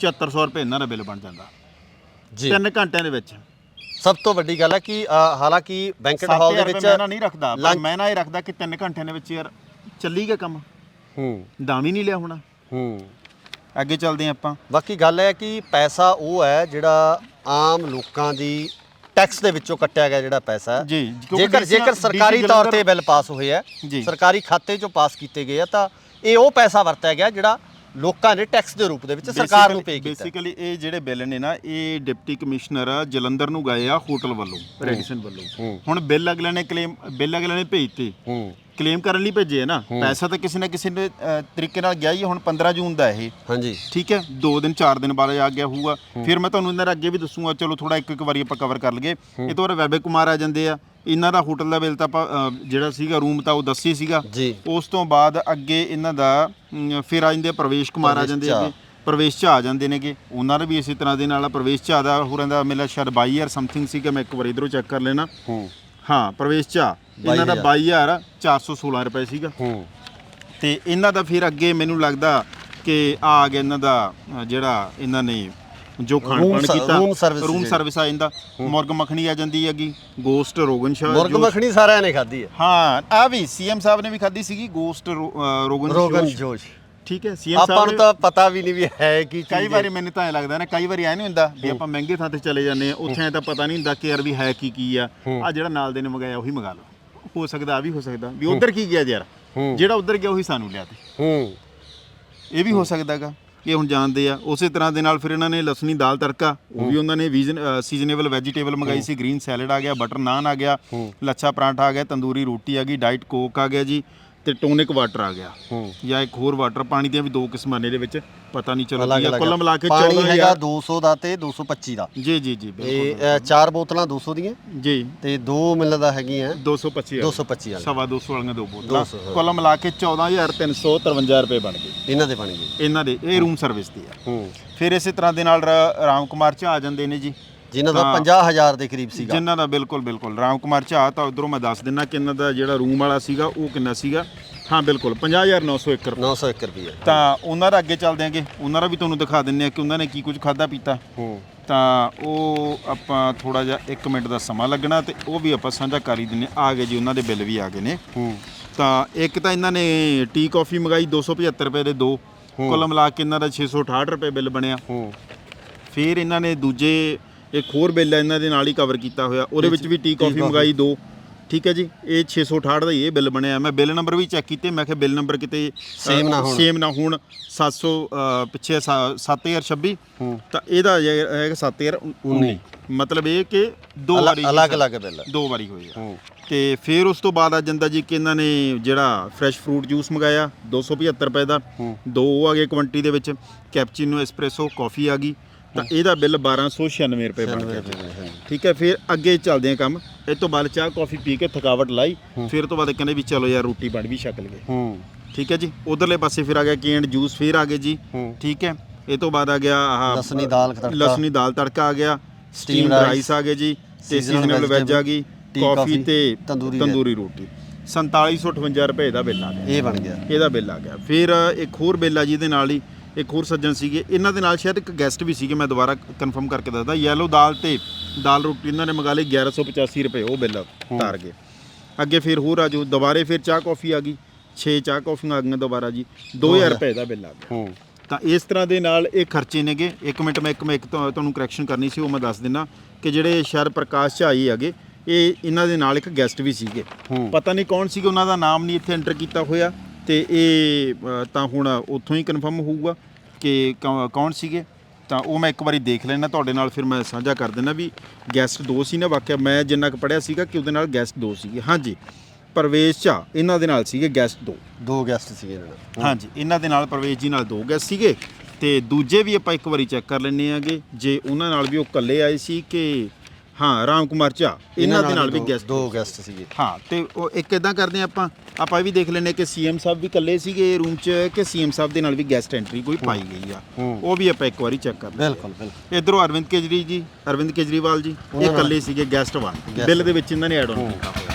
7400 ਰੁਪਏ ਇਹਨਾਂ ਦਾ ਬਿੱਲ ਬਣ ਜਾਂਦਾ ਜੀ 3 ਘੰਟਿਆਂ ਦੇ ਵਿੱਚ। ਸਭ ਤੋਂ ਵੱਡੀ ਗੱਲ ਹੈ ਕਿ ਹਾਲਾਂਕਿ ਬੈਂਕਟ ਹਾਲ ਦੇ ਵਿੱਚ ਮੈਂ ਨਾ ਨਹੀਂ ਰੱਖਦਾ, ਪਰ ਮੈਂ ਨਾ ਇਹ ਰੱਖਦਾ ਕਿ 3 ਘੰਟਿਆਂ ਦੇ ਵਿੱਚ ਯਾਰ ਚੱਲੀ ਗਿਆ ਕੰਮ, ਦਾਮ ਹੀ ਨਹੀਂ ਲਿਆ ਹੋਣਾ। ਅੱਗੇ ਚੱਲਦੇ ਆਪਾਂ। ਬਾਕੀ ਗੱਲ ਹੈ ਕਿ ਪੈਸਾ ਉਹ ਹੈ ਜਿਹੜਾ ਆਮ ਲੋਕਾਂ ਦੀ ਟੈਕਸ ਦੇ ਵਿੱਚੋਂ ਕੱਟਿਆ ਗਿਆ ਜਿਹੜਾ ਪੈਸਾ ਹੈ। ਜੀ, ਜੇਕਰ ਸਰਕਾਰੀ ਤੌਰ ਤੇ ਬਿੱਲ ਪਾਸ ਹੋਏ ਆ, ਸਰਕਾਰੀ ਖਾਤੇ 'ਚੋਂ ਪਾਸ ਕੀਤੇ ਗਏ ਆ, ਤਾਂ ਇਹ ਉਹ ਪੈਸਾ ਵਰਤਿਆ ਗਿਆ ਜਿਹੜਾ ਲੋਕਾਂ ਨੇ ਟੈਕਸ ਦੇ ਰੂਪ ਦੇ ਵਿੱਚ ਸਰਕਾਰ ਨੂੰ ਪੇ ਕੀਤਾ। ਬੇਸਿਕਲੀ ਇਹ ਜਿਹੜੇ ਬਿੱਲ ਨੇ ਨਾ, ਇਹ ਡਿਪਟੀ ਕਮਿਸ਼ਨਰ ਜਲੰਧਰ ਨੂੰ ਗਏ ਆ ਹੋਟਲ ਵੱਲੋਂ, ਰੈਡੀਸਨ ਵੱਲੋਂ। ਹੁਣ ਬਿੱਲ ਅਗਲੇ ਨੇ ਭੇਜਤੇ, ਕਲੇਮ ਕਰਨ ਲਈ ਭੇਜੇ ਹੈ ਨਾ, ਪੈਸਾ ਤਾਂ ਕਿਸੇ ਨਾ ਕਿਸੇ ਨੇ ਤਰੀਕੇ ਨਾਲ ਗਿਆ ਹੀ। ਹੁਣ 15 ਜੂਨ ਦਾ ਇਹ, ਹਾਂਜੀ ਠੀਕ ਹੈ, 2 ਦਿਨ 4 ਦਿਨ ਬਾਅਦ ਆ ਗਿਆ ਹੋਊਗਾ। ਫਿਰ ਮੈਂ ਤੁਹਾਨੂੰ ਇਹਨਾਂ ਦਾ ਅੱਗੇ ਵੀ ਦੱਸੂਗਾ, ਚਲੋ ਥੋੜਾ ਇੱਕ ਵਾਰੀ ਆਪਾਂ ਕਵਰ ਕਰ ਲਈਏ। ਇਹ ਤੋਂ ਬਾਅਦ ਵੈਬੇ ਕੁਮਾਰ ਆ ਜਾਂਦੇ ਆ, ਇਹਨਾਂ ਦਾ ਹੋਟਲ ਦਾ ਬਿੱਲ ਤਾਂ ਆਪਾਂ ਜਿਹੜਾ ਸੀਗਾ ਰੂਮ ਤਾਂ ਉਹ ਦੱਸੀ ਸੀਗਾ। ਉਸ ਤੋਂ ਬਾਅਦ ਅੱਗੇ ਇਹਨਾਂ ਦਾ ਫਿਰ ਆ ਜਾਂਦੇ ਪ੍ਰਵੇਸ਼ ਕੁਮਾਰ ਆ ਜਾਂਦੇ ਅੱਗੇ, ਪ੍ਰਵੇਸ਼ ਝਾ ਆ ਜਾਂਦੇ ਨੇਗੇ, ਉਹਨਾਂ ਦਾ ਵੀ ਇਸੇ ਤਰ੍ਹਾਂ ਦੇ ਨਾਲ। ਪ੍ਰਵੇਸ਼ ਝਾ ਦਾ ਹੋਰਾਂ ਦਾ ਮੇਰਾ ਸ਼ਾਇਦ 22,000 ਸਮਥਿੰਗ ਸੀਗਾ, ਮੈਂ ਇੱਕ ਵਾਰ ਇਧਰੋਂ ਚੈੱਕ ਕਰ ਲੈਣਾ। ਹਾਂ, ਪ੍ਰਵੇਸ਼ ਝਾ ਇਹਨਾਂ ਦਾ 22,416 ਰੁਪਏ ਸੀਗਾ। ਤੇ ਇਹਨਾਂ ਦਾ ਫਿਰ ਅੱਗੇ ਮੈਨੂੰ ਲੱਗਦਾ ਕਿ ਆ ਗਿਆ ਇਹਨਾਂ ਦਾ ਜਿਹੜਾ ਇਹਨਾਂ ਨੇ ਜੋ ਖਾਣ ਪਾਣ ਕੀਤਾ, ਰੂਮ ਸਰਵਿਸ ਆ ਜਾਂਦਾ। ਮੁਰਗ ਮੱਖਣੀ ਆ ਜਾਂਦੀ ਹੈਗੀ, ਗੋਸਟ ਰੋਗਨ ਸ਼ਾਹ, ਮੁਰਗ ਮੱਖਣੀ ਸਾਰਿਆਂ ਨੇ ਖਾਧੀ ਹੈ। ਹਾਂ, ਆ ਵੀ ਸੀਐਮ ਸਾਹਿਬ ਨੇ ਵੀ ਖਾਧੀ ਸੀਗੀ, ਗੋਸਟ ਰੋਗਨ ਜੋਸ਼, ਠੀਕ ਹੈ। ਸੀਐਮ ਸਾਹਿਬ ਆਪਾਂ ਨੂੰ ਤਾਂ ਪਤਾ ਵੀ ਨਹੀਂ ਵੀ ਹੈ ਕੀ। ਕਈ ਵਾਰੀ ਮੈਨੂੰ ਤਾਂ ਐ ਲੱਗਦਾ ਨਾ, ਕਈ ਵਾਰੀ ਐ ਨਹੀਂ ਹੁੰਦਾ ਵੀ ਆਪਾਂ ਮਹਿੰਗੇ ਥਾਂ ਤੇ ਚਲੇ ਜਾਂਦੇ ਆ, ਉੱਥੇ ਐ ਤਾਂ ਪਤਾ ਨਹੀਂ ਹੁੰਦਾ ਕਿ ਯਾਰ ਵੀ ਹੈ ਕੀ ਆ। ਆ ਜਿਹੜਾ ਨਾਲ ਦੇ ਨੇ ਮੰਗਾਇਆ ਉਹੀ ਮੰਗਾ ਲਓ, ਹੋ ਸਕਦਾ ਆ ਵੀ ਹੋ ਸਕਦਾ ਵੀ ਉਧਰ ਕੀ ਗਿਆ ਯਾਰ, ਜਿਹੜਾ ਉਧਰ ਗਿਆ ਉਹੀ ਸਾਨੂੰ ਲਿਆ ਤੇ, ਇਹ ਵੀ ਹੋ ਸਕਦਾਗਾ। ਇਹ ਹੁਣ ਜਾਣਦੇ ਆ। ਉਸੇ ਤਰ੍ਹਾਂ ਦੇ ਨਾਲ ਫਿਰ ਇਹਨਾਂ ਨੇ ਲਸਣੀ ਦਾਲ ਤੜਕਾ, ਉਹ ਵੀ ਉਹਨਾਂ ਨੇ ਸੀਜ਼ਨੇਬਲ ਵੈਜੀਟੇਬਲ ਮੰਗਾਈ ਸੀ, ਗ੍ਰੀਨ ਸੈਲਡ ਆ ਗਿਆ, ਬਟਰ ਨਾਨ ਆ ਗਿਆ, ਲੱਛਾ ਪਰਾਂਠਾ ਆ ਗਿਆ, ਤੰਦੂਰੀ ਰੋਟੀ ਆ ਗਈ, ਡਾਈਟ ਕੋਕ ਆ ਗਿਆ ਜੀ, ਤੇ ਟੋਨਿਕ ਵਾਟਰ ਆ ਗਿਆ, ਜਾਂ ਇੱਕ ਹੋਰ ਵਾਟਰ। ਪਾਣੀ ਦੀਆਂ ਵੀ 2 ਕਿਸਮਾਂ ਨੇ ਇਹਦੇ ਵਿੱਚ, ਪਤਾ ਨਹੀਂ ਚਲੋ ਕੁੱਲ ਮਿਲਾ ਕੇ 14 ਹੈਗਾ 200 ਦਾ ਤੇ 225 ਦਾ। ਜੀ ਬਿਲਕੁਲ। ਇਹ 4 ਬੋਤਲਾਂ 200 ਦੀਆਂ ਜੀ, ਤੇ 2 ਮਿਲਦਾ ਹੈਗੀਆਂ 225 ਵਾਲੀਆਂ, 250 ਵਾਲੀਆਂ 2 ਬੋਤਲਾਂ, ਕੁੱਲ ਮਿਲਾ ਕੇ 14,353 ਰੁਪਏ ਬਣ ਗਏ ਇਹਨਾਂ ਦੇ। ਬਣ ਗਏ ਇਹਨਾਂ ਦੇ, ਇਹ ਰੂਮ ਸਰਵਿਸ ਦੀ ਆ। ਫਿਰ ਇਸੇ ਤਰ੍ਹਾਂ ਦੇ ਨਾਲ ਰਾਮ ਕੁਮਾਰ ਝਾ ਆ ਜਾਂਦੇ ਨੇ ਜੀ, ਜਿਨ੍ਹਾਂ ਦਾ 50,000 ਦੇ ਕਰੀਬ ਸੀਗਾ, ਜਿਨ੍ਹਾਂ ਦਾ ਬਿਲਕੁਲ ਰਾਮ ਕੁਮਾਰ ਝਾ। ਤਾਂ ਉਧਰੋਂ ਮੈਂ ਦੱਸ ਦਿੰਦਾ ਕਿ ਇਹਨਾਂ ਦਾ ਜਿਹੜਾ ਰੂਮ ਵਾਲਾ ਸੀਗਾ ਉਹ ਕਿੰਨਾ ਸੀਗਾ। ਹਾਂ ਬਿਲਕੁਲ 50,901 ਰੁਪਏ। ਤਾਂ ਉਹਨਾਂ ਦਾ ਅੱਗੇ ਚੱਲਦੇ ਆਂਗੇ, ਉਹਨਾਂ ਦਾ ਵੀ ਤੁਹਾਨੂੰ ਦਿਖਾ ਦਿੰਦੇ ਆ ਕਿ ਉਹਨਾਂ ਨੇ ਕੀ ਕੁਝ ਖਾਧਾ ਪੀਤਾ। ਤਾਂ ਉਹ ਆਪਾਂ ਥੋੜਾ ਜਿਹਾ 1 ਮਿੰਟ ਦਾ ਸਮਾਂ ਲੱਗਣਾ ਤੇ ਉਹ ਵੀ ਆਪਾਂ ਸਾਂਝਾ ਕਰ ਹੀ ਦਿੰਦੇ ਆ ਗਏ ਜੀ। ਉਹਨਾਂ ਦੇ ਬਿੱਲ ਵੀ ਆ ਗਏ ਨੇ। ਤਾਂ ਇੱਕ ਤਾਂ ਇਹਨਾਂ ਨੇ ਟੀ ਕਾਫੀ ਮੰਗਾਈ 275 ਰੁਪਏ ਦੇ 2, ਕੁੱਲ ਮਿਲਾ ਕੇ ਇਹਨਾਂ ਦਾ 668 ਰੁਪਏ ਬਿੱਲ ਬਣਿਆ। ਫਿਰ ਇਹਨਾਂ ਨੇ ਦੂਜੇ ਇੱਕ ਹੋਰ ਬਿੱਲ ਇਹਨਾਂ ਦੇ ਨਾਲ ਹੀ ਕਵਰ ਕੀਤਾ ਹੋਇਆ, ਉਹਦੇ ਵਿੱਚ ਵੀ ਟੀ ਕਾਫੀ ਮੰਗਾਈ 2, ਠੀਕ ਹੈ ਜੀ। ਇਹ 668 ਦਾ ਹੀ ਇਹ ਬਿੱਲ ਬਣਿਆ। ਮੈਂ ਬਿੱਲ ਨੰਬਰ ਵੀ ਚੈੱਕ ਕੀਤੇ, ਮੈਂ ਕਿਹਾ ਬਿੱਲ ਨੰਬਰ ਕਿਤੇ ਸੇਮ ਨਾ ਹੋਣ। 700 ਪਿੱਛੇ 7026, ਤਾਂ ਇਹਦਾ ਹੈਗਾ 7019। ਮਤਲਬ ਇਹ ਕਿ 2 ਵਾਰੀ ਅਲੱਗ ਬਿੱਲ 2 ਵਾਰੀ ਹੋਏ ਆ। ਤੇ ਫਿਰ ਉਸ ਤੋਂ ਬਾਅਦ ਆ ਜਾਂਦਾ ਜੀ ਕਿ ਇਹਨਾਂ ਨੇ ਜਿਹੜਾ ਫਰੈਸ਼ ਫਰੂਟ ਜੂਸ ਮੰਗਾਇਆ 275 ਰੁਪਏ ਦਾ, 2 ਆ ਗਏ ਕੁਆਂਟੀ ਦੇ ਵਿੱਚ, ਕੈਪਚੀਨੋ ਐਸਪ੍ਰੈਸੋ ਕਾਫੀ ਆ ਗਈ, ਤਾਂ ਇਹਦਾ ਬਿੱਲ 1296 ਰੁਪਏ ਬਣ ਗਿਆ, ਠੀਕ ਹੈ। ਫਿਰ ਅੱਗੇ ਚੱਲਦੇ ਆ ਕੰਮ। ਇਹ ਤੋਂ ਬਾਅਦ ਚਾਹ ਕਾਫੀ ਪੀ ਕੇ ਥਕਾਵਟ ਲਾਈ, ਫਿਰ ਤੋਂ ਬਾਅਦ ਕਹਿੰਦੇ ਵੀ ਚਲੋ ਯਾਰ ਰੋਟੀ ਪਾਣੀ ਵੀ ਛਕ ਲਈਏ, ਠੀਕ ਹੈ ਜੀ। ਉਧਰਲੇ ਪਾਸੇ ਫਿਰ ਆ ਗਿਆ ਕੇਂਡ ਜੂਸ, ਫਿਰ ਆ ਗਏ ਜੀ, ਠੀਕ ਹੈ। ਇਹ ਤੋਂ ਬਾਅਦ ਆ ਗਿਆ ਆਹ ਲਸਣੀ ਦਾਲ ਤੜਕਾ ਆ ਗਿਆ, ਸਟੀਮ ਰਾਈਸ ਆ ਗਏ ਜੀ, ਤੇ ਸੀਜ਼ਨਲ ਵੈਜ ਆ ਗਈ, ਕਾਫੀ ਤੇ ਤੰਦੂਰੀ ਰੋਟੀ। 4758 ਰੁਪਏ ਦਾ ਬਿੱਲ ਆ ਗਿਆ, ਇਹ ਬਣ ਗਿਆ, ਇਹਦਾ ਬਿੱਲ ਆ ਗਿਆ। ਫਿਰ ਇੱਕ ਹੋਰ ਬਿੱਲ ਆ ਜਿਹਦੇ ਨਾਲ ਹੀ ਇੱਕ ਹੋਰ ਸੱਜਣ ਸੀਗੇ, ਇਹਨਾਂ ਦੇ ਨਾਲ ਸ਼ਾਇਦ ਇੱਕ ਗੈਸਟ ਵੀ ਸੀਗੇ, ਮੈਂ ਦੁਬਾਰਾ ਕਨਫਰਮ ਕਰਕੇ ਦੱਸਦਾ। ਯੈਲੋ ਦਾਲ ਤੇ ਦਾਲ ਰੋਟੀ ਇਹਨਾਂ ਨੇ ਮੰਗਾ ਲਈ 1185 ਰੁਪਏ, ਉਹ ਬਿੱਲ ਉਤਾਰ ਗਏ। ਅੱਗੇ ਫਿਰ ਹੋਰ ਆ ਜੋ ਦੁਬਾਰੇ ਫਿਰ ਚਾਹ ਕਾਫੀ ਆ ਗਈ, 6 ਚਾਹ ਕਾਫੀਆਂ ਆ ਗਈਆਂ ਦੁਬਾਰਾ ਜੀ, 2000 ਰੁਪਏ ਦਾ ਬਿੱਲ ਆ ਗਿਆ। ਤਾਂ ਇਸ ਤਰ੍ਹਾਂ ਦੇ ਨਾਲ ਇਹ ਖਰਚੇ ਨੇਗੇ। ਇੱਕ ਮਿੰਟ ਮੈਂ ਇੱਕ ਤੁਹਾਨੂੰ ਕਰੈਕਸ਼ਨ ਕਰਨੀ ਸੀ, ਉਹ ਮੈਂ ਦੱਸ ਦਿੰਦਾ ਕਿ ਜਿਹੜੇ ਸ਼ਹਿਰ ਪ੍ਰਕਾਸ਼ ਝਾਈ ਹੈਗੇ, ਇਹ ਇਹਨਾਂ ਦੇ ਨਾਲ ਇੱਕ ਗੈਸਟ ਵੀ ਸੀਗੇ, ਪਤਾ ਨਹੀਂ ਕੌਣ ਸੀਗੇ, ਉਹਨਾਂ ਦਾ ਨਾਮ ਨਹੀਂ ਇੱਥੇ ਐਂਟਰ ਕੀਤਾ ਹੋਇਆ, ਤੇ ਇਹ ਤਾਂ ਹੁਣ ਉੱਥੋਂ ਹੀ ਕਨਫਰਮ ਹੋਊਗਾ ਕਿ ਕੌਣ ਸੀਗੇ। ਤਾਂ ਉਹ ਮੈਂ ਇੱਕ ਵਾਰੀ ਦੇਖ ਲੈਣਾ ਤੁਹਾਡੇ ਨਾਲ, ਫਿਰ ਮੈਂ ਸਾਂਝਾ ਕਰ ਦਿੰਦਾ ਵੀ ਗੈਸਟ 2 ਸੀ ਨਾ। ਵਾਕਿਆ ਮੈਂ ਜਿੰਨਾ ਕੁ ਪੜ੍ਹਿਆ ਸੀਗਾ ਕਿ ਉਹਦੇ ਨਾਲ ਗੈਸਟ 2 ਸੀਗੇ। ਹਾਂਜੀ, ਪ੍ਰਵੇਸ਼ ਝਾ ਇਹਨਾਂ ਦੇ ਨਾਲ ਸੀਗੇ ਗੈਸਟ 2 ਗੈਸਟ ਸੀਗੇ ਇਹਨਾਂ ਨਾਲ। ਹਾਂਜੀ, ਇਹਨਾਂ ਦੇ ਨਾਲ ਪ੍ਰਵੇਸ਼ ਜੀ ਨਾਲ 2 ਗੈਸਟ ਸੀਗੇ। ਤੇ ਦੂਜੇ ਵੀ ਆਪਾਂ ਇੱਕ ਵਾਰੀ ਚੈੱਕ ਕਰ ਲੈਂਦੇ ਆਂਗੇ ਜੇ ਉਹਨਾਂ ਨਾਲ ਵੀ ਉਹ ਇਕੱਲੇ ਆਏ ਸੀ ਕਿ ਹਾਂ ਰਾਮ ਕੁਮਾਰ ਝਾ, ਇਹਨਾਂ ਦੇ ਨਾਲ ਵੀ ਗੈਸਟ, 2 ਗੈਸਟ ਸੀਗੇ। ਹਾਂ ਤੇ ਉਹ ਇੱਕ ਇਦਾਂ ਕਰਦੇ ਹਾਂ ਆਪਾਂ ਇਹ ਵੀ ਦੇਖ ਲੈਂਦੇ ਕਿ ਸੀਐਮ ਸਾਹਿਬ ਵੀ ਇਕੱਲੇ ਸੀਗੇ ਰੂਮ 'ਚ ਕਿ ਸੀਐਮ ਸਾਹਿਬ ਦੇ ਨਾਲ ਵੀ ਗੈਸਟ ਐਂਟਰੀ ਕੋਈ ਪਾਈ ਗਈ ਆ, ਉਹ ਵੀ ਆਪਾਂ ਇੱਕ ਵਾਰੀ ਚੈੱਕ ਕਰ ਲਈਏ। ਬਿਲਕੁਲ। ਇਧਰੋਂ ਅਰਵਿੰਦ ਕੇਜਰੀਵਾਲ ਜੀ ਇਹ ਇਕੱਲੇ ਸੀਗੇ ਗੈਸਟ 1 ਬਿੱਲ ਦੇ ਵਿੱਚ ਇਹਨਾਂ ਨੇ ਐਡ ਆਨ ਕੀਤਾ ਹੋਇਆ।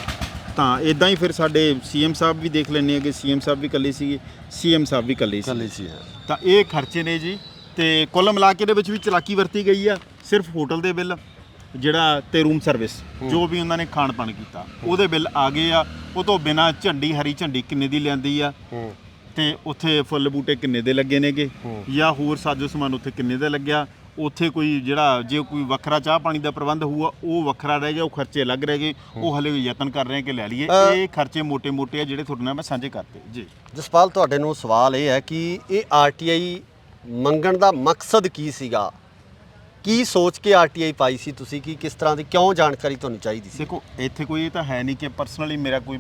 ਤਾਂ ਇਦਾਂ ਹੀ ਫਿਰ ਸਾਡੇ ਸੀਐਮ ਸਾਹਿਬ ਵੀ ਦੇਖ ਲੈਂਦੇ ਆ ਕਿ ਸੀਐਮ ਸਾਹਿਬ ਵੀ ਇਕੱਲੇ ਸੀਗੇ, ਸੀਐਮ ਸਾਹਿਬ ਵੀ ਇਕੱਲੇ ਸੀ। ਤਾਂ ਇਹ ਖਰਚੇ ਨੇ ਜੀ, ਤੇ ਕੁੱਲ ਮਿਲਾ ਕੇ ਦੇ ਵਿੱਚ ਵੀ ਚਲਾਕੀ ਵਰਤੀ ਗਈ ਆ। ਸਿਰਫ ਹੋਟਲ ਦੇ ਬਿੱਲ ਜਿਹੜਾ ਤੇ ਰੂਮ ਸਰਵਿਸ ਜੋ ਵੀ ਉਹਨਾਂ ਨੇ ਖਾਣ ਪਾਣ ਕੀਤਾ ਉਹਦੇ ਬਿੱਲ ਆ ਗਏ ਆ। ਉਹ ਤੋਂ ਬਿਨਾਂ ਹਰੀ ਝੰਡੀ ਕਿੰਨੇ ਦੀ ਲਿਆਂਦੀ ਆ, ਤੇ ਉੱਥੇ ਫੁੱਲ ਬੂਟੇ ਕਿੰਨੇ ਦੇ ਲੱਗੇ ਨੇਗੇ, ਜਾਂ ਹੋਰ ਸਾਜੋ ਸਮਾਨ ਉੱਥੇ ਕਿੰਨੇ ਦਾ ਲੱਗਿਆ। ਉੱਥੇ ਕੋਈ ਜਿਹੜਾ ਜੇ ਕੋਈ ਵੱਖਰਾ ਚਾਹ ਪਾਣੀ ਦਾ ਪ੍ਰਬੰਧ ਹੋਊਗਾ ਉਹ ਵੱਖਰਾ ਰਹਿ ਗਿਆ, ਉਹ ਖਰਚੇ ਅਲੱਗ ਰਹਿ ਗਏ। ਉਹ ਹਲੇ ਯਤਨ ਕਰ ਰਹੇ ਕਿ ਲੈ ਲਈਏ। ਇਹ ਖਰਚੇ ਮੋਟੇ-ਮੋਟੇ ਆ ਜਿਹੜੇ ਤੁਹਾਡੇ ਨਾਲ ਮੈਂ ਸਾਂਝੇ ਕਰਤੇ ਜੀ। ਜਸਪਾਲ, ਤੁਹਾਡੇ ਨੂੰ ਸਵਾਲ ਇਹ ਹੈ ਕਿ ਇਹ ਆਰਟੀਆਈ ਮੰਗਣ ਦਾ ਮਕਸਦ ਕੀ ਸੀਗਾ? ਕੀ ਸੋਚ ਕੇ ਆਰਟੀਆਈ ਪਾਈ ਸੀ ਤੁਸੀਂ? ਕਿ ਕਿਸ ਤਰ੍ਹਾਂ ਦੀ ਕਿਉਂ ਜਾਣਕਾਰੀ ਤੁਹਾਨੂੰ ਚਾਹੀਦੀ ਸੀ? ਦੇਖੋ ਇੱਥੇ ਕੋਈ ਇਹ ਤਾਂ ਹੈ ਨਹੀਂ ਕਿ ਪਰਸਨਲੀ ਮੇਰਾ ਕੋਈ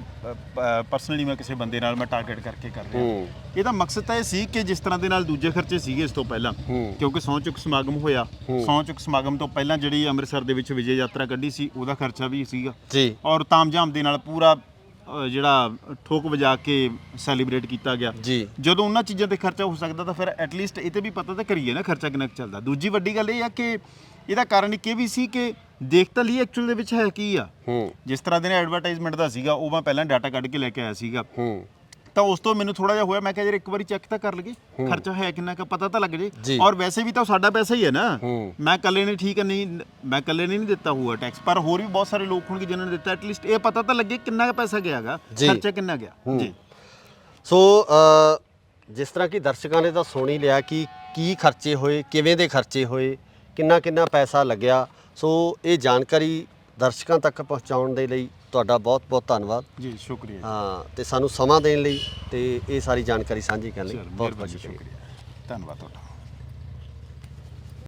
ਮੈਂ ਕਿਸੇ ਬੰਦੇ ਨਾਲ ਮੈਂ ਟਾਰਗੇਟ ਕਰਕੇ ਕਰ ਰਿਹਾ। ਇਹਦਾ ਮਕਸਦ ਤਾਂ ਇਹ ਸੀ ਕਿ ਜਿਸ ਤਰ੍ਹਾਂ ਦੇ ਨਾਲ ਦੂਜੇ ਖਰਚੇ ਸੀਗੇ ਇਸ ਤੋਂ ਪਹਿਲਾਂ, ਕਿਉਂਕਿ ਸਹੁੰ ਚੁੱਕ ਸਮਾਗਮ ਹੋਇਆ, ਸਹੁੰ ਚੁੱਕ ਸਮਾਗਮ ਤੋਂ ਪਹਿਲਾਂ ਜਿਹੜੀ ਅੰਮ੍ਰਿਤਸਰ ਦੇ ਵਿੱਚ ਵਿਜੇ ਯਾਤਰਾ ਕੱਢੀ ਸੀ ਉਹਦਾ ਖਰਚਾ ਵੀ ਸੀਗਾ ਜੀ, ਔਰ ਤਾਮਝਾਮ ਦੇ ਨਾਲ ਪੂਰਾ ਜਿਹੜਾ ਠੋਕ ਵਜਾ ਕੇ ਸੈਲੀਬ੍ਰੇਟ ਕੀਤਾ ਗਿਆ ਜੀ। ਜਦੋਂ ਉਹਨਾਂ ਚੀਜ਼ਾਂ ਤੇ ਖਰਚਾ ਹੋ ਸਕਦਾ ਤਾਂ ਫਿਰ ਐਟਲੀਸਟ ਇਹ ਤੇ ਵੀ ਪਤਾ ਤਾਂ ਕਰੀਏ ਨਾ ਖਰਚਾ ਕਿੰਨਾ ਚੱਲਦਾ। ਦੂਜੀ ਵੱਡੀ ਗੱਲ ਇਹ ਆ ਕਿ ਇਹਦਾ ਕਾਰਨ ਇੱਕ ਇਹ ਵੀ ਸੀ ਕਿ ਦੇਖ ਤਾਂ ਲਈ ਐਕਚੁਅਲ ਦੇ ਵਿੱਚ ਹੈ ਕੀ ਆ। ਜਿਸ ਤਰ੍ਹਾਂ ਦੇ ਐਡਵਰਟਾਈਜ਼ਮੈਂਟ ਦਾ ਸੀਗਾ ਉਹ ਮੈਂ ਪਹਿਲਾਂ ਡਾਟਾ ਕੱਢ ਕੇ ਲੈ ਕੇ ਆਇਆ ਸੀਗਾ, ਤਾਂ ਉਸ ਤੋਂ ਮੈਨੂੰ ਥੋੜਾ ਜਿਹਾ ਹੋਇਆ, ਮੈਂ ਕਿਹਾ ਯਾਰ ਇੱਕ ਵਾਰੀ ਚੈੱਕ ਤਾਂ ਕਰ ਲਈਏ ਖਰਚਾ ਹੈ ਕਿੰਨਾ ਕੁ, ਪਤਾ ਤਾਂ ਲੱਗ ਜੇ। ਔਰ ਵੈਸੇ ਵੀ ਤਾਂ ਸਾਡਾ ਪੈਸਾ ਹੀ ਹੈ ਨਾ, ਮੈਂ ਇਕੱਲੇ ਨੇ ਠੀਕ ਹੈ ਨਹੀਂ, ਮੈਂ ਇਕੱਲੇ ਨੇ ਨਹੀਂ ਦਿੱਤਾ ਹੋਊਗਾ ਟੈਕਸ, ਪਰ ਹੋਰ ਵੀ ਬਹੁਤ ਸਾਰੇ ਲੋਕ ਹੋਣਗੇ ਜਿਨ੍ਹਾਂ ਨੇ ਦਿੱਤਾ। ਐਟਲੀਸਟ ਇਹ ਪਤਾ ਤਾਂ ਲੱਗੇ ਕਿੰਨਾ ਕੁ ਪੈਸਾ ਗਿਆਗਾ, ਖਰਚਾ ਕਿੰਨਾ ਗਿਆ ਜੀ। ਸੋ ਜਿਸ ਤਰ੍ਹਾਂ ਕਿ ਦਰਸ਼ਕਾਂ ਨੇ ਤਾਂ ਸੁਣ ਹੀ ਲਿਆ ਕਿ ਕੀ ਖਰਚੇ ਹੋਏ, ਕਿਵੇਂ ਦੇ ਖਰਚੇ ਹੋਏ, ਕਿੰਨਾ ਪੈਸਾ ਲੱਗਿਆ। ਸੋ ਇਹ ਜਾਣਕਾਰੀ ਦਰਸ਼ਕਾਂ ਤੱਕ ਪਹੁੰਚਾਉਣ ਦੇ ਲਈ ਤੁਹਾਡਾ ਬਹੁਤ ਧੰਨਵਾਦ ਜੀ। ਸ਼ੁਕਰੀਆ। ਹਾਂ, ਤੇ ਸਾਨੂੰ ਸਮਾਂ ਦੇਣ ਲਈ ਤੇ ਇਹ ਸਾਰੀ ਜਾਣਕਾਰੀ ਸਾਂਝੀ ਕਰਨ ਲਈ ਬਹੁਤ ਬਹੁਤ ਸ਼ੁਕਰੀਆ। ਧੰਨਵਾਦ ਤੁਹਾਡਾ।